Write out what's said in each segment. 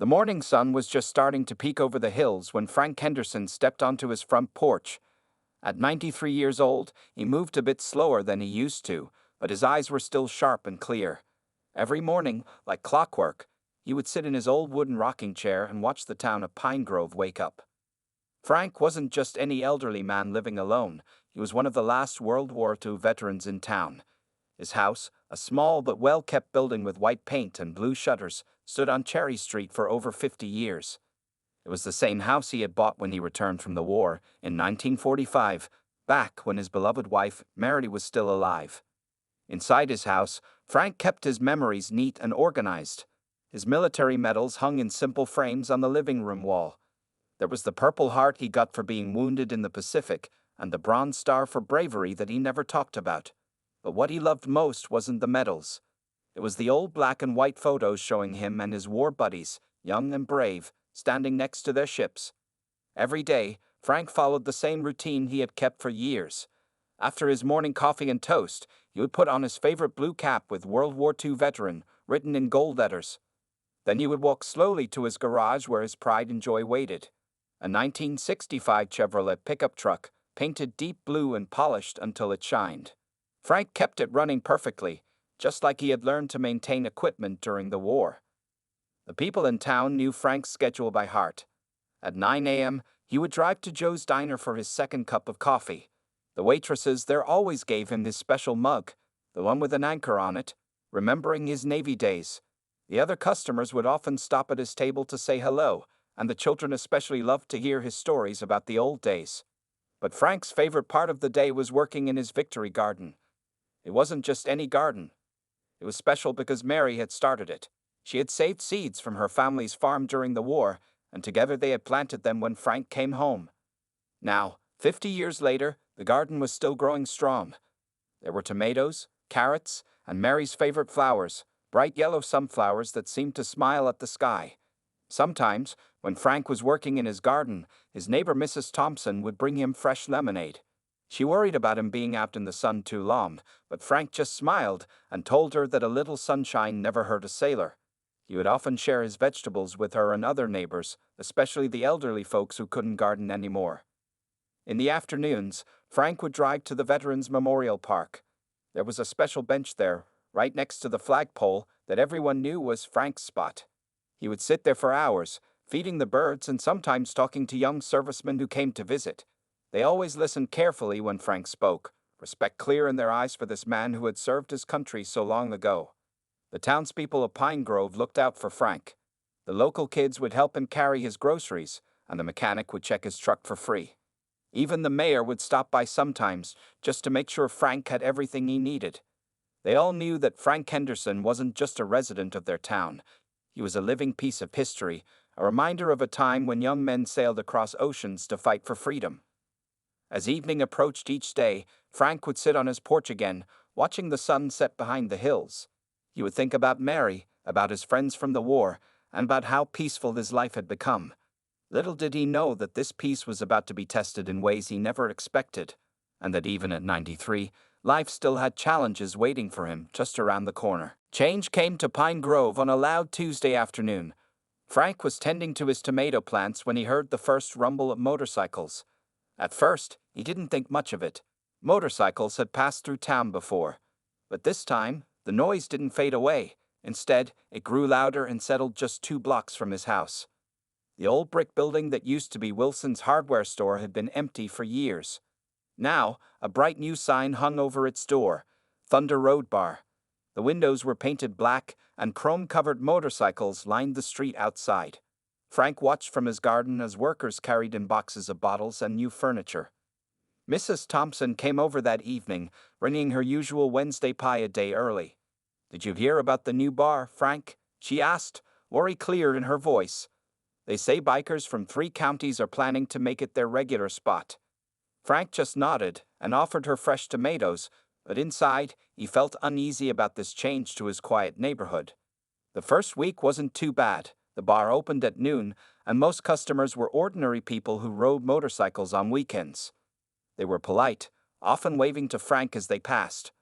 The morning sun was just starting to peek over the hills when Frank Henderson stepped onto his front porch. At 93 years old, he moved a bit slower than he used to, but his eyes were still sharp and clear. Every morning, like clockwork, he would sit in his old wooden rocking chair and watch the town of Pine Grove wake up. Frank wasn't just any elderly man living alone, he was one of the last World War II veterans in town. His house, a small but well-kept building with white paint and blue shutters, stood on Cherry Street for over 50 years. It was the same house he had bought when he returned from the war in 1945, back when his beloved wife, Mary, was still alive. Inside his house, Frank kept his memories neat and organized. His military medals hung in simple frames on the living room wall. There was the Purple Heart he got for being wounded in the Pacific, and the Bronze Star for bravery that he never talked about. But what he loved most wasn't the medals. It was the old black and white photos showing him and his war buddies, young and brave, standing next to their ships. Every day, Frank followed the same routine he had kept for years. After his morning coffee and toast, he would put on his favorite blue cap with World War II veteran written in gold letters. Then he would walk slowly to his garage where his pride and joy waited. A 1965 Chevrolet pickup truck, painted deep blue and polished until it shined. Frank kept it running perfectly, just like he had learned to maintain equipment during the war. The people in town knew Frank's schedule by heart. At 9 a.m., he would drive to Joe's Diner for his second cup of coffee. The waitresses there always gave him his special mug, the one with an anchor on it, remembering his Navy days. The other customers would often stop at his table to say hello, and the children especially loved to hear his stories about the old days. But Frank's favorite part of the day was working in his victory garden. It wasn't just any garden. It was special because Mary had started it. She had saved seeds from her family's farm during the war, and together they had planted them when Frank came home. Now, 50 years later, the garden was still growing strong. There were tomatoes, carrots, and Mary's favorite flowers, bright yellow sunflowers that seemed to smile at the sky. Sometimes, when Frank was working in his garden, his neighbor Mrs. Thompson would bring him fresh lemonade. She worried about him being out in the sun too long, but Frank just smiled and told her that a little sunshine never hurt a sailor. He would often share his vegetables with her and other neighbors, especially the elderly folks who couldn't garden anymore. In the afternoons, Frank would drive to the Veterans Memorial Park. There was a special bench there, right next to the flagpole, that everyone knew was Frank's spot. He would sit there for hours, feeding the birds and sometimes talking to young servicemen who came to visit. They always listened carefully when Frank spoke, respect clear in their eyes for this man who had served his country so long ago. The townspeople of Pine Grove looked out for Frank. The local kids would help him carry his groceries, and the mechanic would check his truck for free. Even the mayor would stop by sometimes, just to make sure Frank had everything he needed. They all knew that Frank Henderson wasn't just a resident of their town. He was a living piece of history, a reminder of a time when young men sailed across oceans to fight for freedom. As evening approached each day, Frank would sit on his porch again, watching the sun set behind the hills. He would think about Mary, about his friends from the war, and about how peaceful his life had become. Little did he know that this peace was about to be tested in ways he never expected, and that even at 93, life still had challenges waiting for him just around the corner. Change came to Pine Grove on a loud Tuesday afternoon. Frank was tending to his tomato plants when he heard the first rumble of motorcycles. At first, he didn't think much of it. Motorcycles had passed through town before. But this time, the noise didn't fade away. Instead, it grew louder and settled just 2 blocks from his house. The old brick building that used to be Wilson's hardware store had been empty for years. Now, a bright new sign hung over its door, Thunder Road Bar. The windows were painted black, and chrome-covered motorcycles lined the street outside. Frank watched from his garden as workers carried in boxes of bottles and new furniture. Mrs. Thompson came over that evening, bringing her usual Wednesday pie a day early. "Did you hear about the new bar, Frank?" she asked, worry clear in her voice. "They say bikers from 3 counties are planning to make it their regular spot." Frank just nodded and offered her fresh tomatoes, but inside, he felt uneasy about this change to his quiet neighborhood. The first week wasn't too bad. The bar opened at noon, and most customers were ordinary people who rode motorcycles on weekends. They were polite, often waving to Frank as they passed.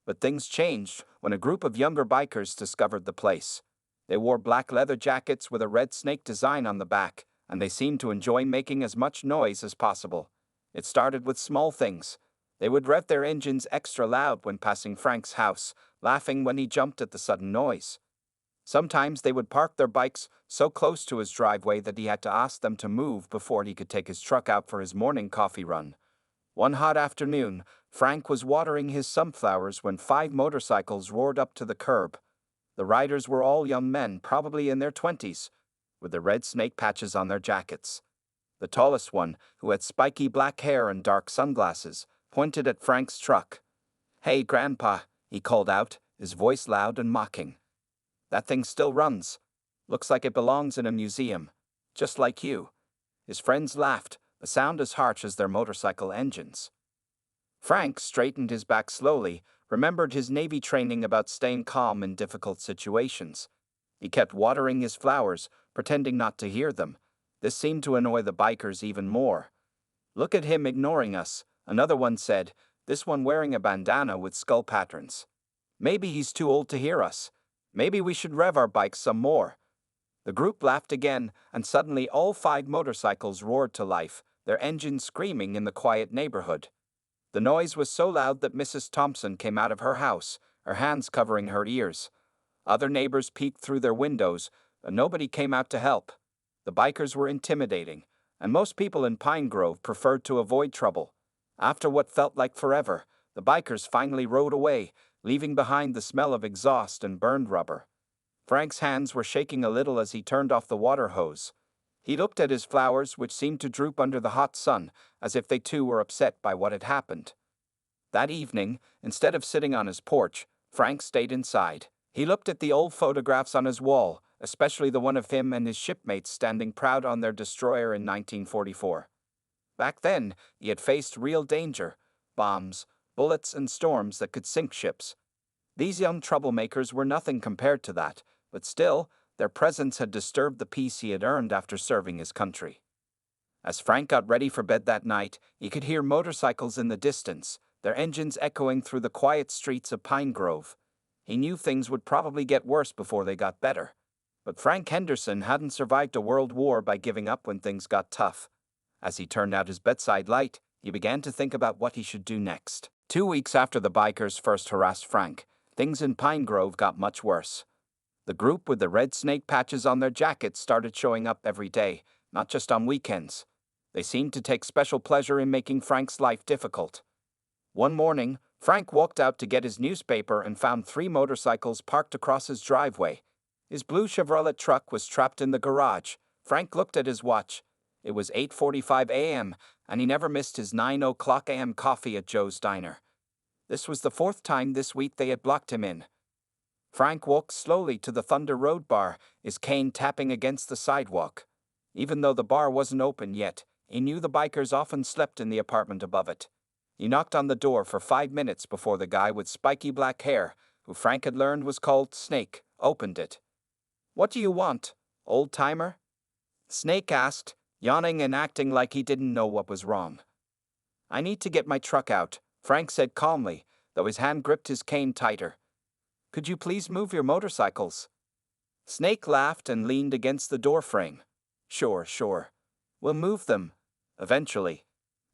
But things changed when a group of younger bikers discovered the place. They wore black leather jackets with a red snake design on the back, and they seemed to enjoy making as much noise as possible. It started with small things. They would rev their engines extra loud when passing Frank's house, laughing when he jumped at the sudden noise. Sometimes they would park their bikes so close to his driveway that he had to ask them to move before he could take his truck out for his morning coffee run. One hot afternoon, Frank was watering his sunflowers when 5 motorcycles roared up to the curb. The riders were all young men, probably in their 20s, with the red snake patches on their jackets. The tallest one, who had spiky black hair and dark sunglasses, pointed at Frank's truck. "Hey, Grandpa," he called out, his voice loud and mocking. "That thing still runs. Looks like it belongs in a museum. Just like you." His friends laughed, a sound as harsh as their motorcycle engines. Frank straightened his back slowly, remembered his Navy training about staying calm in difficult situations. He kept watering his flowers, pretending not to hear them. This seemed to annoy the bikers even more. "Look at him ignoring us," another one said, this one wearing a bandana with skull patterns. "Maybe he's too old to hear us. Maybe we should rev our bikes some more." The group laughed again, and suddenly all 5 motorcycles roared to life, their engines screaming in the quiet neighborhood. The noise was so loud that Mrs. Thompson came out of her house, her hands covering her ears. Other neighbors peeked through their windows, but nobody came out to help. The bikers were intimidating, and most people in Pine Grove preferred to avoid trouble. After what felt like forever, the bikers finally rode away, leaving behind the smell of exhaust and burned rubber. Frank's hands were shaking a little as he turned off the water hose. He looked at his flowers, which seemed to droop under the hot sun, as if they too were upset by what had happened. That evening, instead of sitting on his porch, Frank stayed inside. He looked at the old photographs on his wall, especially the one of him and his shipmates standing proud on their destroyer in 1944. Back then, he had faced real danger: bombs, bullets, and storms that could sink ships. These young troublemakers were nothing compared to that, but still, their presence had disturbed the peace he had earned after serving his country. As Frank got ready for bed that night, he could hear motorcycles in the distance, their engines echoing through the quiet streets of Pine Grove. He knew things would probably get worse before they got better. But Frank Henderson hadn't survived a world war by giving up when things got tough. As he turned out his bedside light, he began to think about what he should do next. 2 weeks after the bikers first harassed Frank, things in Pine Grove got much worse. The group with the red snake patches on their jackets started showing up every day, not just on weekends. They seemed to take special pleasure in making Frank's life difficult. One morning, Frank walked out to get his newspaper and found 3 motorcycles parked across his driveway. His blue Chevrolet truck was trapped in the garage. Frank looked at his watch. It was 8:45 a.m., and he never missed his 9:00 a.m. coffee at Joe's Diner. This was the 4th time this week they had blocked him in. Frank walked slowly to the Thunder Road bar, his cane tapping against the sidewalk. Even though the bar wasn't open yet, he knew the bikers often slept in the apartment above it. He knocked on the door for 5 minutes before the guy with spiky black hair, who Frank had learned was called Snake, opened it. "What do you want, old-timer?" Snake asked, yawning and acting like he didn't know what was wrong. "I need to get my truck out," Frank said calmly, though his hand gripped his cane tighter. "Could you please move your motorcycles?" Snake laughed and leaned against the doorframe. Sure. We'll move them. Eventually.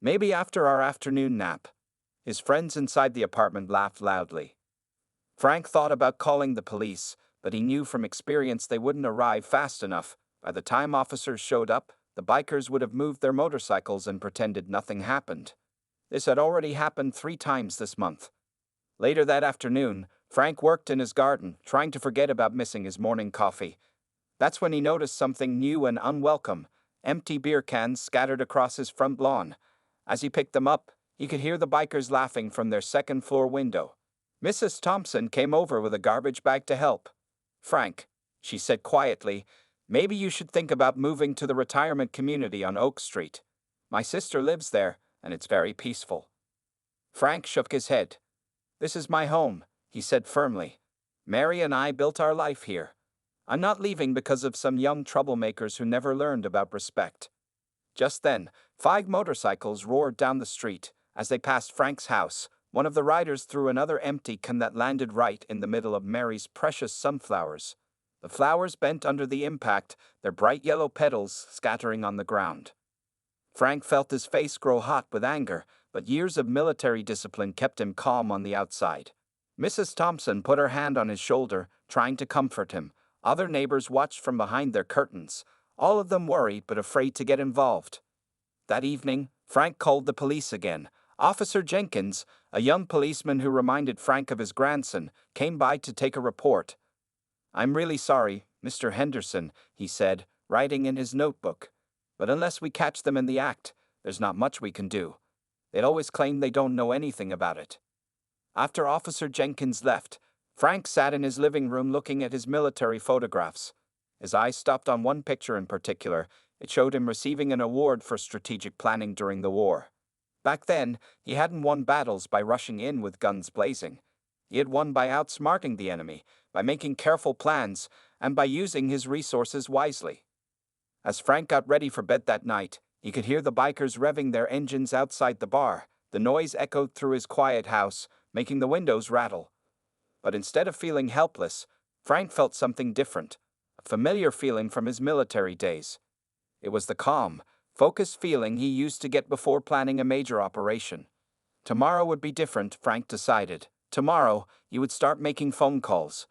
Maybe after our afternoon nap." His friends inside the apartment laughed loudly. Frank thought about calling the police, but he knew from experience they wouldn't arrive fast enough. By the time officers showed up, the bikers would have moved their motorcycles and pretended nothing happened. This had already happened 3 times this month. Later that afternoon, Frank worked in his garden, trying to forget about missing his morning coffee. That's when he noticed something new and unwelcome: empty beer cans scattered across his front lawn. As he picked them up, he could hear the bikers laughing from their second-floor window. Mrs. Thompson came over with a garbage bag to help. "Frank," she said quietly, "maybe you should think about moving to the retirement community on Oak Street. My sister lives there, and it's very peaceful." Frank shook his head. "This is my home," he said firmly. "Mary and I built our life here. I'm not leaving because of some young troublemakers who never learned about respect." Just then, 5 motorcycles roared down the street. As they passed Frank's house, one of the riders threw another empty can that landed right in the middle of Mary's precious sunflowers. The flowers bent under the impact, their bright yellow petals scattering on the ground. Frank felt his face grow hot with anger, but years of military discipline kept him calm on the outside. Mrs. Thompson put her hand on his shoulder, trying to comfort him. Other neighbors watched from behind their curtains, all of them worried but afraid to get involved. That evening, Frank called the police again. Officer Jenkins, a young policeman who reminded Frank of his grandson, came by to take a report. "I'm really sorry, Mr. Henderson," he said, writing in his notebook. "But unless we catch them in the act, there's not much we can do. They'd always claim they don't know anything about it." After Officer Jenkins left, Frank sat in his living room looking at his military photographs. His eyes stopped on one picture in particular. It showed him receiving an award for strategic planning during the war. Back then, he hadn't won battles by rushing in with guns blazing. He had won by outsmarting the enemy, by making careful plans, and by using his resources wisely. As Frank got ready for bed that night, he could hear the bikers revving their engines outside the bar. The noise echoed through his quiet house, making the windows rattle. But instead of feeling helpless, Frank felt something different, a familiar feeling from his military days. It was the calm, focused feeling he used to get before planning a major operation. Tomorrow would be different, Frank decided. Tomorrow, he would start making phone calls.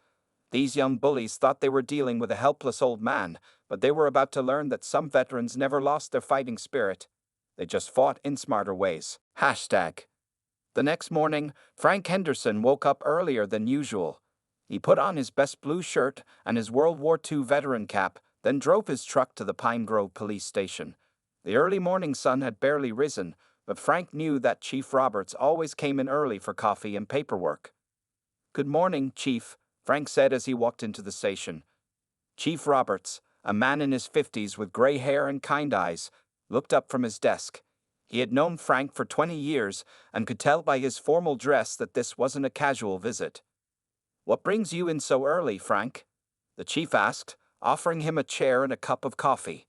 These young bullies thought they were dealing with a helpless old man, but they were about to learn that some veterans never lost their fighting spirit. They just fought in smarter ways. #. The next morning, Frank Henderson woke up earlier than usual. He put on his best blue shirt and his World War II veteran cap, then drove his truck to the Pine Grove police station. The early morning sun had barely risen, but Frank knew that Chief Roberts always came in early for coffee and paperwork. "Good morning, Chief," Frank said as he walked into the station. Chief Roberts, a man in his 50s with gray hair and kind eyes, looked up from his desk. He had known Frank for 20 years and could tell by his formal dress that this wasn't a casual visit. "What brings you in so early, Frank?" the chief asked, offering him a chair and a cup of coffee.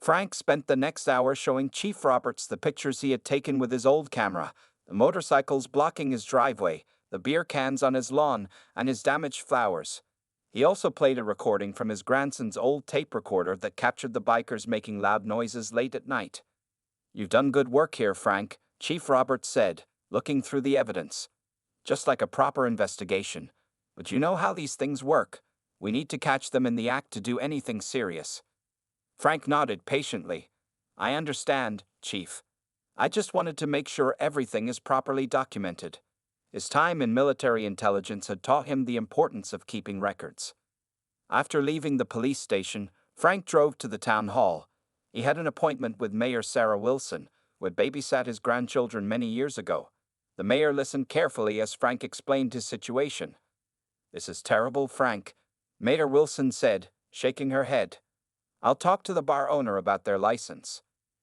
Frank spent the next hour showing Chief Roberts the pictures he had taken with his old camera, the motorcycles blocking his driveway, the beer cans on his lawn, and his damaged flowers. He also played a recording from his grandson's old tape recorder that captured the bikers making loud noises late at night. "You've done good work here, Frank," Chief Roberts said, looking through the evidence. "Just like a proper investigation. But you know how these things work. We need to catch them in the act to do anything serious." Frank nodded patiently. "I understand, Chief. I just wanted to make sure everything is properly documented." His time in military intelligence had taught him the importance of keeping records. After leaving the police station, Frank drove to the town hall. He had an appointment with Mayor Sarah Wilson, who had babysat his grandchildren many years ago. The mayor listened carefully as Frank explained his situation. "This is terrible, Frank," Mayor Wilson said, shaking her head. "I'll talk to the bar owner about their license.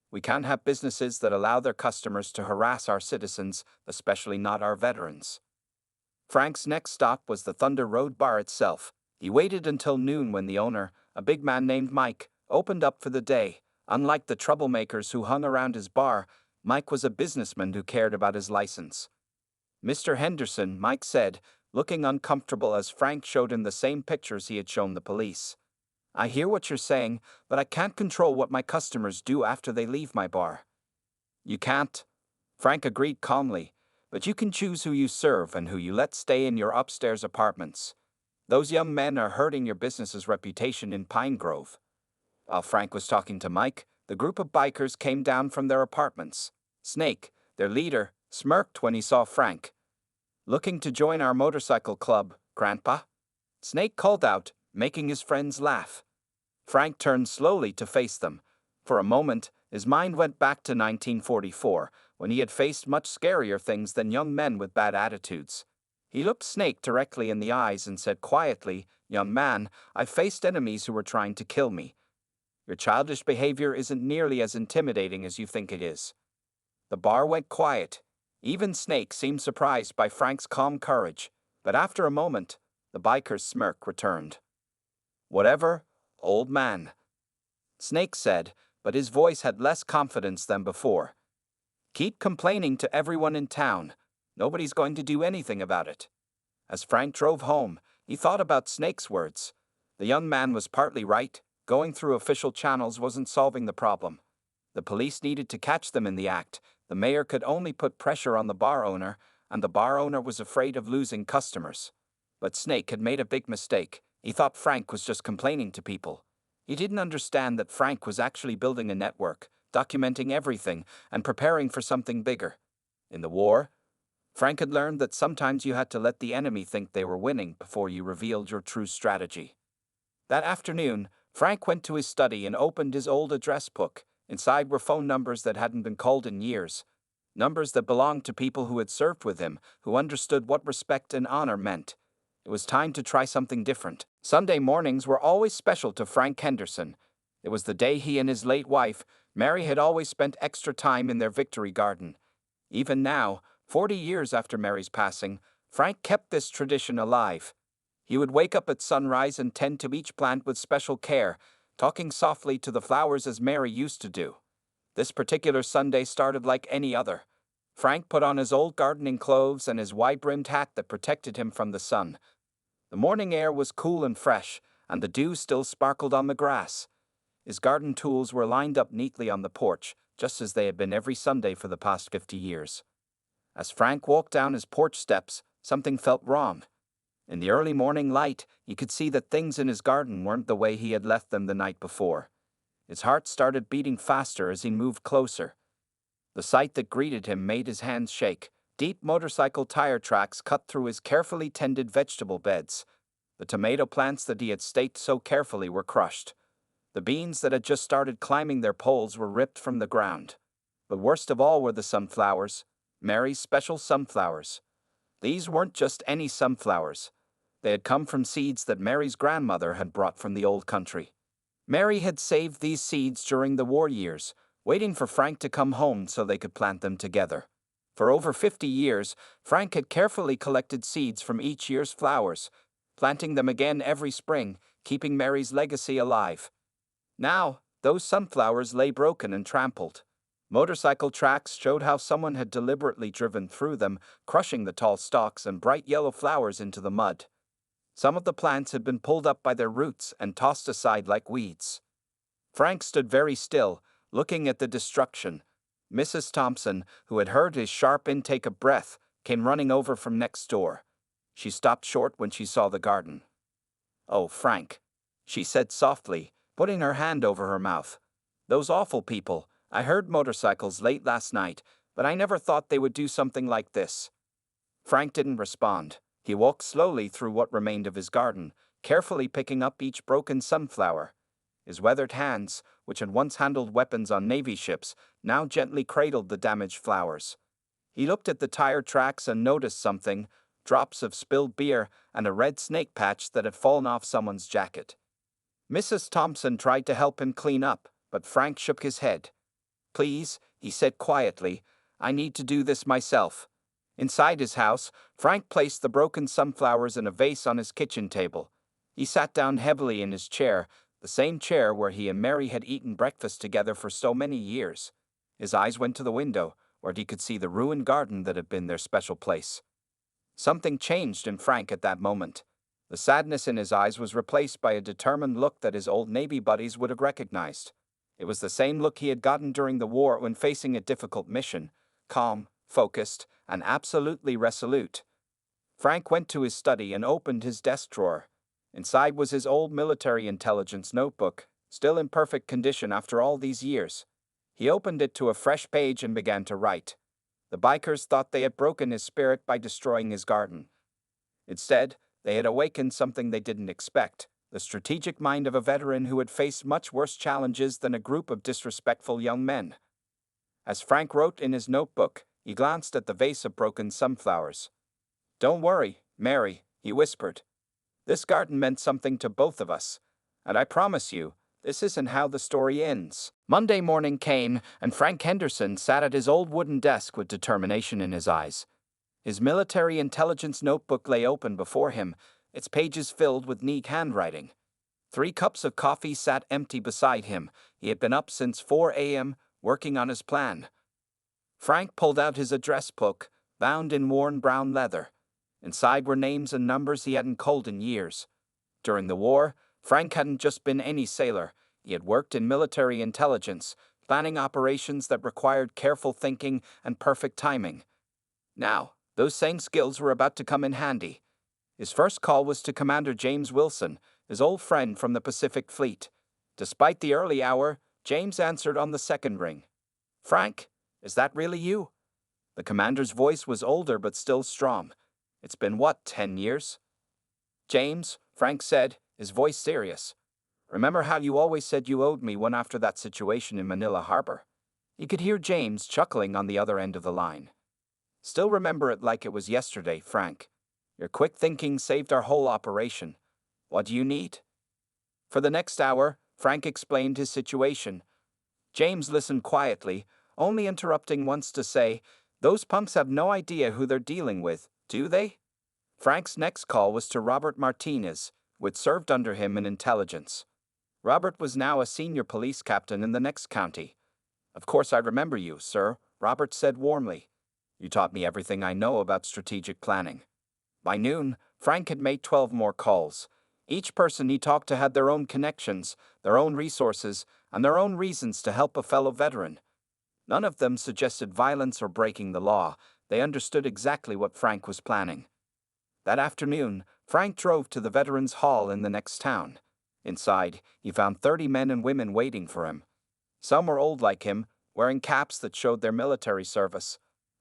We can't have businesses that allow their customers to harass our citizens, especially not our veterans." Frank's next stop was the Thunder Road Bar itself. He waited until noon when the owner, a big man named Mike, opened up for the day. Unlike the troublemakers who hung around his bar, Mike was a businessman who cared about his license. "Mr. Henderson," Mike said, looking uncomfortable as Frank showed him the same pictures he had shown the police. "I hear what you're saying, but I can't control what my customers do after they leave my bar." "You can't," Frank agreed calmly, "but you can choose who you serve and who you let stay in your upstairs apartments. Those young men are hurting your business's reputation in Pine Grove." While Frank was talking to Mike, the group of bikers came down from their apartments. Snake, their leader, smirked when he saw Frank. "Looking to join our motorcycle club, Grandpa?" Snake called out, making his friends laugh. Frank turned slowly to face them. For a moment, his mind went back to 1944, when he had faced much scarier things than young men with bad attitudes. He looked Snake directly in the eyes and said quietly, "Young man, I've faced enemies who were trying to kill me. Your childish behavior isn't nearly as intimidating as you think it is." The bar went quiet. Even Snake seemed surprised by Frank's calm courage, but after a moment, the biker's smirk returned. "Whatever, old man," Snake said, but his voice had less confidence than before. "Keep complaining to everyone in town. Nobody's going to do anything about it." As Frank drove home, he thought about Snake's words. The young man was partly right. Going through official channels wasn't solving the problem. The police needed to catch them in the act. The mayor could only put pressure on the bar owner, and the bar owner was afraid of losing customers. But Snake had made a big mistake. He thought Frank was just complaining to people. He didn't understand that Frank was actually building a network, documenting everything, and preparing for something bigger. In the war, Frank had learned that sometimes you had to let the enemy think they were winning before you revealed your true strategy. That afternoon, Frank went to his study and opened his old address book. Inside were phone numbers that hadn't been called in years. Numbers that belonged to people who had served with him, who understood what respect and honor meant. It was time to try something different. Sunday mornings were always special to Frank Henderson. It was the day he and his late wife, Mary, had always spent extra time in their victory garden. Even now, 40 years after Mary's passing, Frank kept this tradition alive. He would wake up at sunrise and tend to each plant with special care, talking softly to the flowers as Mary used to do. This particular Sunday started like any other. Frank put on his old gardening clothes and his wide-brimmed hat that protected him from the sun. The morning air was cool and fresh, and the dew still sparkled on the grass. His garden tools were lined up neatly on the porch, just as they had been every Sunday for the past 50 years. As Frank walked down his porch steps, something felt wrong. In the early morning light, he could see that things in his garden weren't the way he had left them the night before. His heart started beating faster as he moved closer. The sight that greeted him made his hands shake. Deep motorcycle tire tracks cut through his carefully tended vegetable beds. The tomato plants that he had staked so carefully were crushed. The beans that had just started climbing their poles were ripped from the ground. But worst of all were the sunflowers, Mary's special sunflowers. These weren't just any sunflowers. They had come from seeds that Mary's grandmother had brought from the old country. Mary had saved these seeds during the war years, waiting for Frank to come home so they could plant them together. For over 50 years, Frank had carefully collected seeds from each year's flowers, planting them again every spring, keeping Mary's legacy alive. Now, those sunflowers lay broken and trampled. Motorcycle tracks showed how someone had deliberately driven through them, crushing the tall stalks and bright yellow flowers into the mud. Some of the plants had been pulled up by their roots and tossed aside like weeds. Frank stood very still, looking at the destruction. Mrs. Thompson, who had heard his sharp intake of breath, came running over from next door. She stopped short when she saw the garden. "Oh, Frank," she said softly, putting her hand over her mouth. "Those awful people. I heard motorcycles late last night, but I never thought they would do something like this." Frank didn't respond. He walked slowly through what remained of his garden, carefully picking up each broken sunflower. His weathered hands, which had once handled weapons on Navy ships, now gently cradled the damaged flowers. He looked at the tire tracks and noticed something: drops of spilled beer and a red snake patch that had fallen off someone's jacket. Mrs. Thompson tried to help him clean up, but Frank shook his head. "Please," he said quietly, "I need to do this myself." Inside his house, Frank placed the broken sunflowers in a vase on his kitchen table. He sat down heavily in his chair, the same chair where he and Mary had eaten breakfast together for so many years. His eyes went to the window, where he could see the ruined garden that had been their special place. Something changed in Frank at that moment. The sadness in his eyes was replaced by a determined look that his old Navy buddies would have recognized. It was the same look he had gotten during the war when facing a difficult mission: calm, focused, and absolutely resolute. Frank went to his study and opened his desk drawer. Inside was his old military intelligence notebook, still in perfect condition after all these years. He opened it to a fresh page and began to write. The bikers thought they had broken his spirit by destroying his garden. Instead, they had awakened something they didn't expect: the strategic mind of a veteran who had faced much worse challenges than a group of disrespectful young men. As Frank wrote in his notebook, he glanced at the vase of broken sunflowers. "Don't worry, Mary," he whispered. "This garden meant something to both of us, and I promise you, this isn't how the story ends." Monday morning came, and Frank Henderson sat at his old wooden desk with determination in his eyes. His military intelligence notebook lay open before him, its pages filled with neat handwriting. 3 cups of coffee sat empty beside him. He had been up since 4 a.m., working on his plan. Frank pulled out his address book, bound in worn brown leather. Inside were names and numbers he hadn't called in years. During the war, Frank hadn't just been any sailor. He had worked in military intelligence, planning operations that required careful thinking and perfect timing. Now, those same skills were about to come in handy. His first call was to Commander James Wilson, his old friend from the Pacific Fleet. Despite the early hour, James answered on the second ring. "Frank, is that really you?" The commander's voice was older but still strong. "It's been what, 10 years?" "James," Frank said, his voice serious. "Remember how you always said you owed me one after that situation in Manila Harbor?" You could hear James chuckling on the other end of the line. "Still remember it like it was yesterday, Frank. Your quick thinking saved our whole operation. What do you need?" For the next hour, Frank explained his situation. James listened quietly, only interrupting once to say, "Those punks have no idea who they're dealing with, do they?" Frank's next call was to Robert Martinez, who had served under him in intelligence. Robert was now a senior police captain in the next county. "Of course I remember you, sir," Robert said warmly. "You taught me everything I know about strategic planning." By noon, Frank had made 12 more calls. Each person he talked to had their own connections, their own resources, and their own reasons to help a fellow veteran. None of them suggested violence or breaking the law. They understood exactly what Frank was planning. That afternoon, Frank drove to the Veterans Hall in the next town. Inside, he found 30 men and women waiting for him. Some were old like him, wearing caps that showed their military service.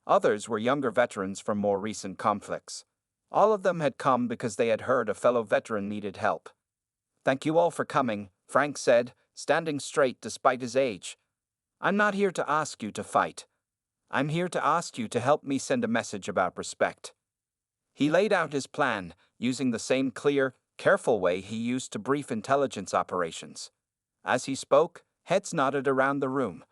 Others were younger veterans from more recent conflicts. All of them had come because they had heard a fellow veteran needed help. "Thank you all for coming," Frank said, standing straight despite his age. "I'm not here to ask you to fight. I'm here to ask you to help me send a message about respect." He laid out his plan, using the same clear, careful way he used to brief intelligence operations. As he spoke, heads nodded around the room.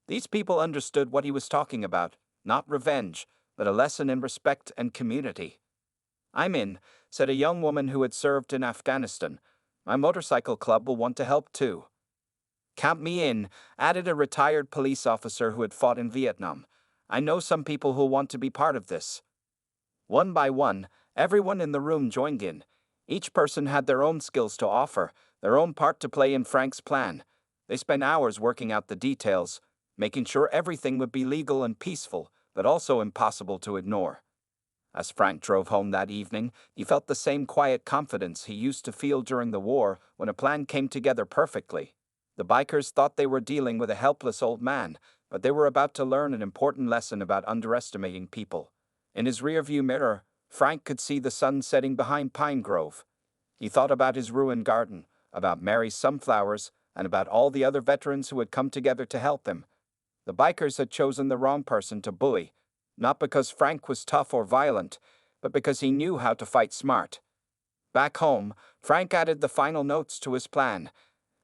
These people understood what he was talking about, not revenge, but a lesson in respect and community. "I'm in," said a young woman who had served in Afghanistan. "My motorcycle club will want to help too." "Count me in," added a retired police officer who had fought in Vietnam. "I know some people who'll want to be part of this." One by one, everyone in the room joined in. Each person had their own skills to offer, their own part to play in Frank's plan. They spent hours working out the details, making sure everything would be legal and peaceful, but also impossible to ignore. As Frank drove home that evening, he felt the same quiet confidence he used to feel during the war when a plan came together perfectly. The bikers thought they were dealing with a helpless old man, but they were about to learn an important lesson about underestimating people. In his rearview mirror, Frank could see the sun setting behind Pine Grove. He thought about his ruined garden, about Mary's sunflowers, and about all the other veterans who had come together to help him. The bikers had chosen the wrong person to bully, not because Frank was tough or violent, but because he knew how to fight smart. Back home, Frank added the final notes to his plan.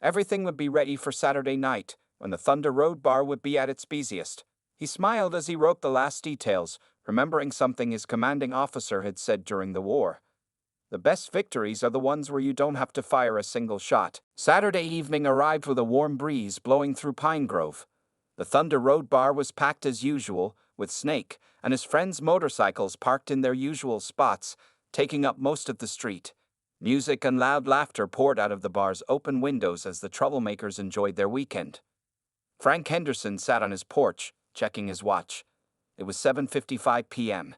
Everything would be ready for Saturday night, when the Thunder Road Bar would be at its busiest. He smiled as he wrote the last details, remembering something his commanding officer had said during the war. "The best victories are the ones where you don't have to fire a single shot." Saturday evening arrived with a warm breeze blowing through Pine Grove. The Thunder Road Bar was packed as usual, with Snake and his friends' motorcycles parked in their usual spots, taking up most of the street. Music and loud laughter poured out of the bar's open windows as the troublemakers enjoyed their weekend. Frank Henderson sat on his porch, checking his watch. It was 7:55 p.m.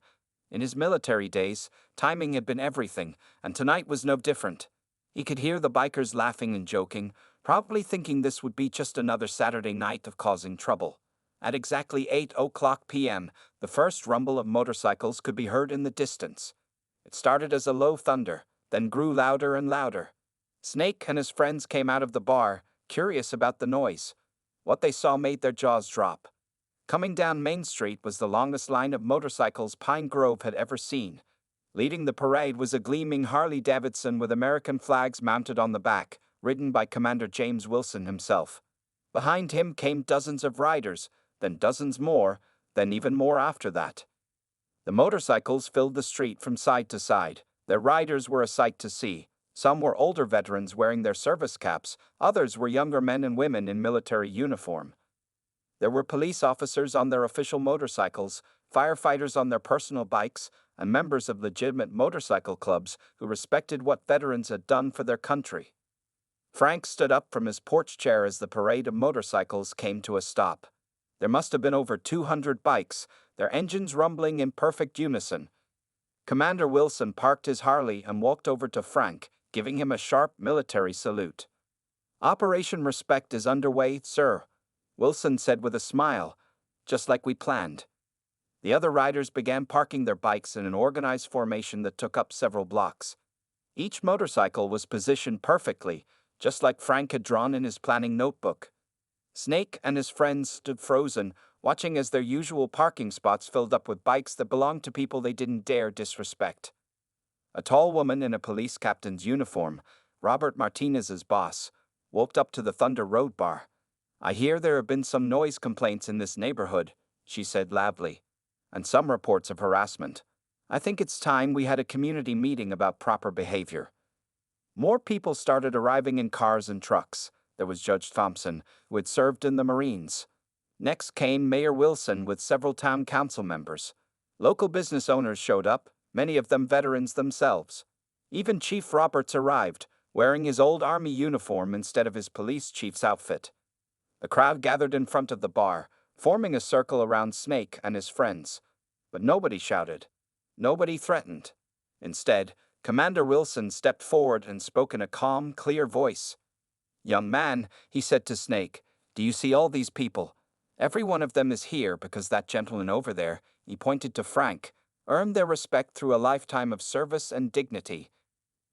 In his military days, timing had been everything, and tonight was no different. He could hear the bikers laughing and joking, probably thinking this would be just another Saturday night of causing trouble. At exactly 8:00 p.m., the first rumble of motorcycles could be heard in the distance. It started as a low thunder, then grew louder and louder. Snake and his friends came out of the bar, curious about the noise. What they saw made their jaws drop. Coming down Main Street was the longest line of motorcycles Pine Grove had ever seen. Leading the parade was a gleaming Harley-Davidson with American flags mounted on the back, ridden by Commander James Wilson himself. Behind him came dozens of riders, then dozens more, then even more after that. The motorcycles filled the street from side to side. Their riders were a sight to see. Some were older veterans wearing their service caps, others were younger men and women in military uniform. There were police officers on their official motorcycles, firefighters on their personal bikes, and members of legitimate motorcycle clubs who respected what veterans had done for their country. Frank stood up from his porch chair as the parade of motorcycles came to a stop. There must have been over 200 bikes, their engines rumbling in perfect unison. Commander Wilson parked his Harley and walked over to Frank, giving him a sharp military salute. "Operation Respect is underway, sir," Wilson said with a smile, "just like we planned." The other riders began parking their bikes in an organized formation that took up several blocks. Each motorcycle was positioned perfectly, just like Frank had drawn in his planning notebook. Snake and his friends stood frozen, watching as their usual parking spots filled up with bikes that belonged to people they didn't dare disrespect. A tall woman in a police captain's uniform, Robert Martinez's boss, walked up to the Thunder Road bar. "I hear there have been some noise complaints in this neighborhood," she said loudly, "and some reports of harassment. I think it's time we had a community meeting about proper behavior." More people started arriving in cars and trucks. There was Judge Thompson, who had served in the Marines. Next came Mayor Wilson with several town council members. Local business owners showed up, many of them veterans themselves. Even Chief Roberts arrived, wearing his old Army uniform instead of his police chief's outfit. The crowd gathered in front of the bar, forming a circle around Snake and his friends. But nobody shouted. Nobody threatened. Instead, Commander Wilson stepped forward and spoke in a calm, clear voice. "Young man," he said to Snake, "do you see all these people? Every one of them is here because that gentleman over there," he pointed to Frank, "earned their respect through a lifetime of service and dignity.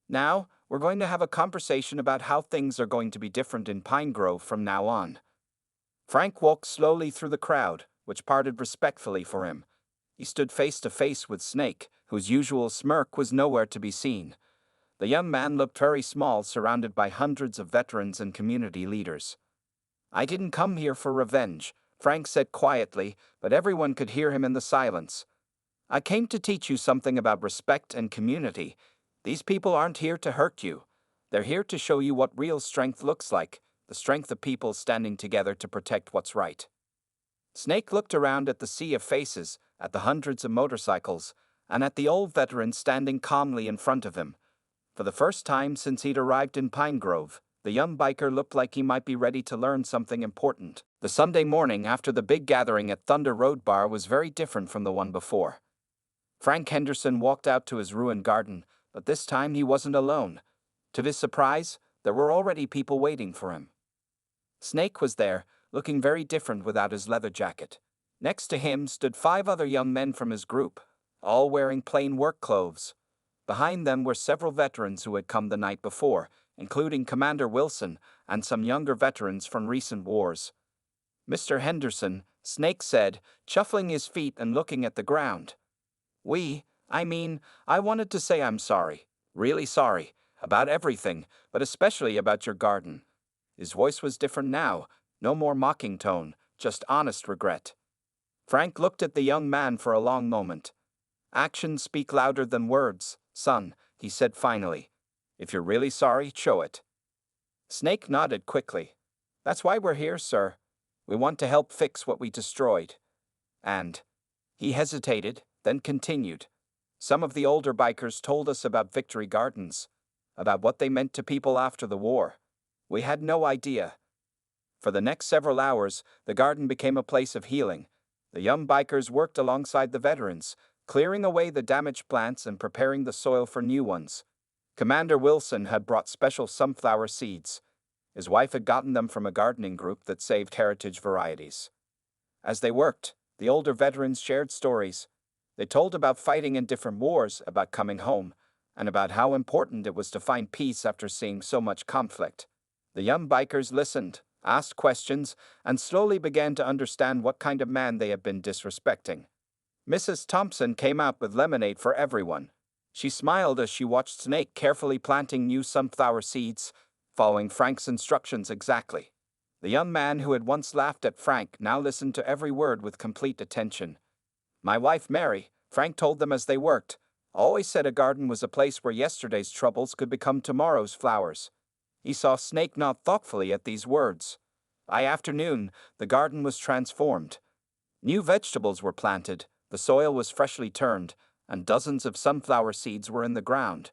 Now, we're going to have a conversation about how things are going to be different in Pine Grove from now on." Frank walked slowly through the crowd, which parted respectfully for him. He stood face to face with Snake, whose usual smirk was nowhere to be seen. The young man looked very small, surrounded by hundreds of veterans and community leaders. "I didn't come here for revenge," Frank said quietly, but everyone could hear him in the silence. "I came to teach you something about respect and community. These people aren't here to hurt you. They're here to show you what real strength looks like, the strength of people standing together to protect what's right." Snake looked around at the sea of faces, at the hundreds of motorcycles, and at the old veteran standing calmly in front of him. For the first time since he'd arrived in Pine Grove, the young biker looked like he might be ready to learn something important. The Sunday morning after the big gathering at Thunder Road Bar was very different from the one before. Frank Henderson walked out to his ruined garden, but this time he wasn't alone. To his surprise, there were already people waiting for him. Snake was there, looking very different without his leather jacket. Next to him stood 5 other young men from his group, all wearing plain work clothes. Behind them were several veterans who had come the night before, including Commander Wilson and some younger veterans from recent wars. "Mr. Henderson," Snake said, shuffling his feet and looking at the ground. I wanted to say I'm sorry, really sorry, about everything, but especially about your garden." His voice was different now, no more mocking tone, just honest regret. Frank looked at the young man for a long moment. "Actions speak louder than words, son," he said finally. "If you're really sorry, show it." Snake nodded quickly. "That's why we're here, sir. We want to help fix what we destroyed." And he hesitated, then continued. "Some of the older bikers told us about Victory Gardens, about what they meant to people after the war. We had no idea." For the next several hours, the garden became a place of healing. The young bikers worked alongside the veterans, clearing away the damaged plants and preparing the soil for new ones. Commander Wilson had brought special sunflower seeds. His wife had gotten them from a gardening group that saved heritage varieties. As they worked, the older veterans shared stories. They told about fighting in different wars, about coming home, and about how important it was to find peace after seeing so much conflict. The young bikers listened, asked questions, and slowly began to understand what kind of man they had been disrespecting. Mrs. Thompson came out with lemonade for everyone. She smiled as she watched Snake carefully planting new sunflower seeds, following Frank's instructions exactly. The young man who had once laughed at Frank now listened to every word with complete attention. "My wife Mary," Frank told them as they worked, "always said a garden was a place where yesterday's troubles could become tomorrow's flowers." He saw Snake nod thoughtfully at these words. By afternoon, the garden was transformed. New vegetables were planted, the soil was freshly turned, and dozens of sunflower seeds were in the ground.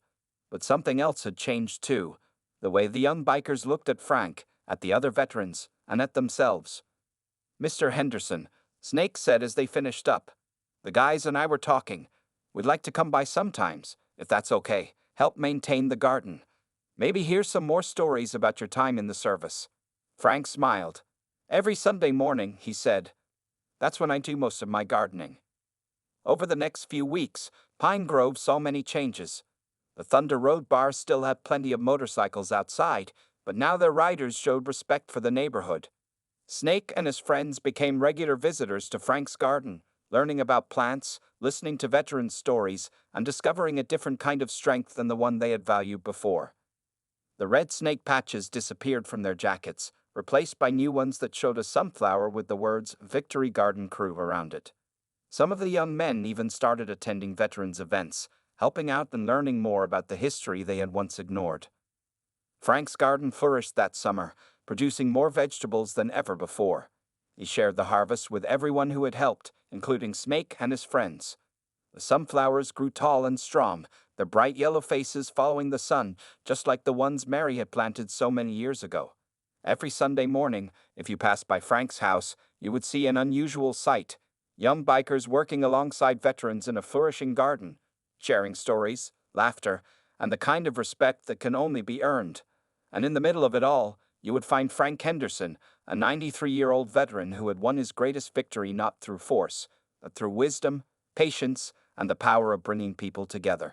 But something else had changed too. the way the young bikers looked at Frank, at the other veterans, and at themselves. "Mr. Henderson," Snake said as they finished up, "the guys and I were talking. We'd like to come by sometimes, if that's okay, help maintain the garden. Maybe hear some more stories about your time in the service." Frank smiled. "Every Sunday morning," he said. "That's when I do most of my gardening." Over the next few weeks, Pine Grove saw many changes. The Thunder Road Bar still had plenty of motorcycles outside, but now their riders showed respect for the neighborhood. Snake and his friends became regular visitors to Frank's garden, learning about plants, listening to veterans' stories, and discovering a different kind of strength than the one they had valued before. The red snake patches disappeared from their jackets, replaced by new ones that showed a sunflower with the words "Victory Garden Crew" around it. Some of the young men even started attending veterans' events, helping out and learning more about the history they had once ignored. Frank's garden flourished that summer, producing more vegetables than ever before. He shared the harvest with everyone who had helped, including Snake and his friends. The sunflowers grew tall and strong, their bright yellow faces following the sun, just like the ones Mary had planted so many years ago. Every Sunday morning, if you passed by Frank's house, you would see an unusual sight: young bikers working alongside veterans in a flourishing garden, sharing stories, laughter, and the kind of respect that can only be earned. And in the middle of it all, you would find Frank Henderson, a 93-year-old veteran who had won his greatest victory not through force, but through wisdom, patience, and the power of bringing people together.